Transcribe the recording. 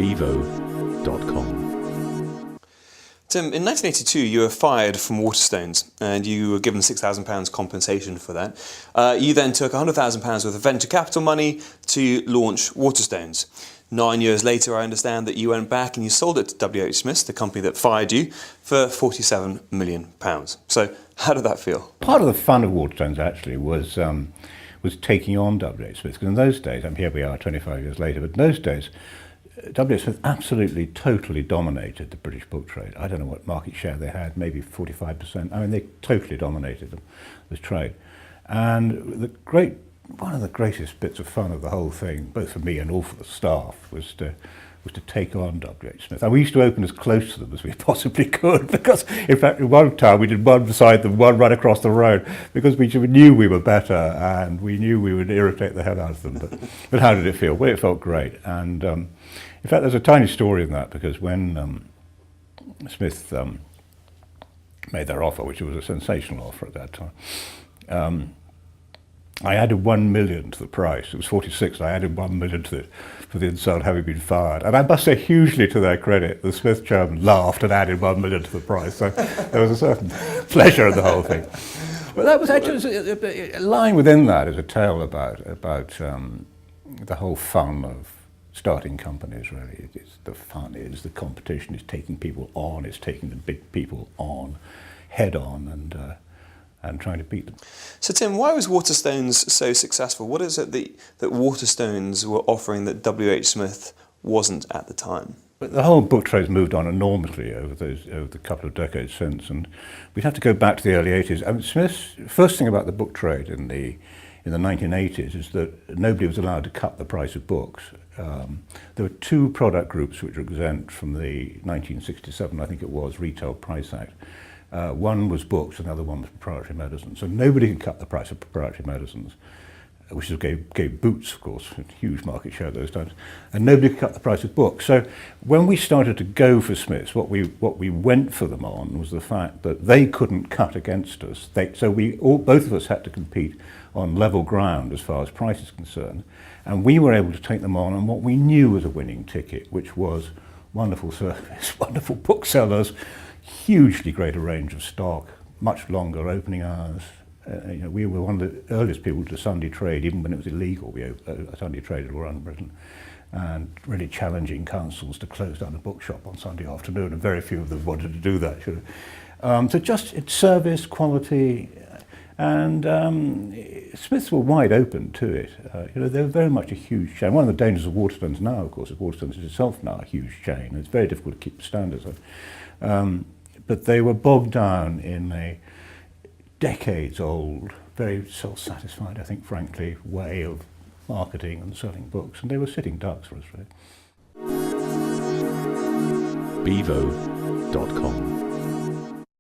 bevo.com. Tim, in 1982 you were fired from Waterstones and you were given £6,000 compensation for that. You then took £100,000 worth of venture capital money to launch Waterstones. 9 years later, I understand that you went back and you sold it to W.H. Smith, the company that fired you, for £47 million. So how did that feel? Part of the fun of Waterstones actually was taking on W.H. Smith, because in those days, and here we are 25 years later, but in those days, W.H. Smith absolutely, totally dominated the British book trade. I don't know what market share they had, maybe 45%. I mean, they totally dominated the trade. And one of the greatest bits of fun of the whole thing, both for me and all for the staff, was to take on W.H. Smith. And we used to open as close to them as we possibly could, because in fact, in one time we did one beside them, one right across the road, because we knew we were better and we knew we would irritate the hell out of them. But how did it feel? Well, it felt great. And in fact, there's a tiny story in that, because when Smith made their offer, which was a sensational offer at that time, I added 1 million to the price. It was 46, and I added 1 million to it for the insult of having been fired. And I must say, hugely to their credit, the Smith chairman laughed and added 1 million to the price. So there was a certain pleasure in the whole thing. But that was actually, lying within that is a tale about the whole fun of starting companies, really. It's the fun, it's the competition, it's taking people on, it's taking the big people on, head on, and trying to beat them. So Tim, why was Waterstones so successful? What is it that Waterstones were offering that W.H. Smith wasn't at the time? But the whole book trade's moved on enormously over the couple of decades since, and we'd have to go back to the early 80s. I mean, Smith's first thing about the book trade in the 1980s is that nobody was allowed to cut the price of books. There were two product groups which were exempt from the 1967, I think it was, Retail Price Act. One was books, another one was proprietary medicines. So nobody could cut the price of proprietary medicines, which gave Boots, of course, a huge market share at those times, and nobody could cut the price of books. So when we started to go for Smiths, what we went for them on was the fact that they couldn't cut against us. So both of us had to compete on level ground as far as price is concerned, and we were able to take them on what we knew was a winning ticket, which was wonderful service, wonderful booksellers, hugely greater range of stock, much longer opening hours. We were one of the earliest people to Sunday trade, even when it was illegal. Sunday trade had run Britain, and really challenging councils to close down a bookshop on Sunday afternoon, and very few of them wanted to do that. So just its service, quality, and Smiths were wide open to it. They were very much a huge chain. One of the dangers of Waterstones now, of course, is Waterstones is itself now a huge chain. It's very difficult to keep the standards on. But they were bogged down in a decades-old, very self-satisfied, I think, frankly, way of marketing and selling books, and they were sitting ducks for us, really. bevo.com